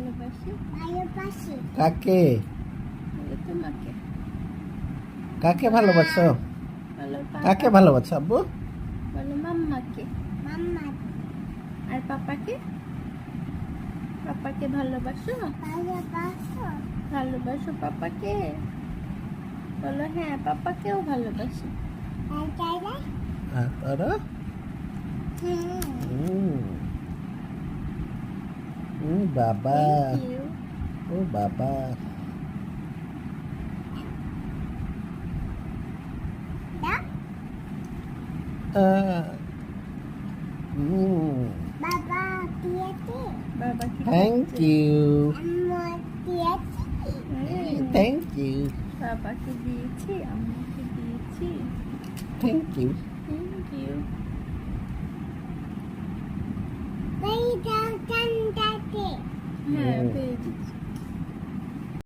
ভালোবাসি? কাকে বলো তোমাকে। কাকে ভালোবাসো? বলো কাকে ভালোবাসো আব্বু? বলো মাম্মাকে। আর পাপাকে? পাপাকে ভালোবাসো? ভালোবাসো পাপাকে? বলো হ্যাঁ, পাপাকেও ভালোবাসি। আর তোরা? বাবা, Thank you. ও বাবা। বাবা কি থ্যাংক করছে? ইউ, হুম, থ্যাংক ইউ, বাবাকে দিয়েছি, আম্মুকে দিয়েছি। Thank you.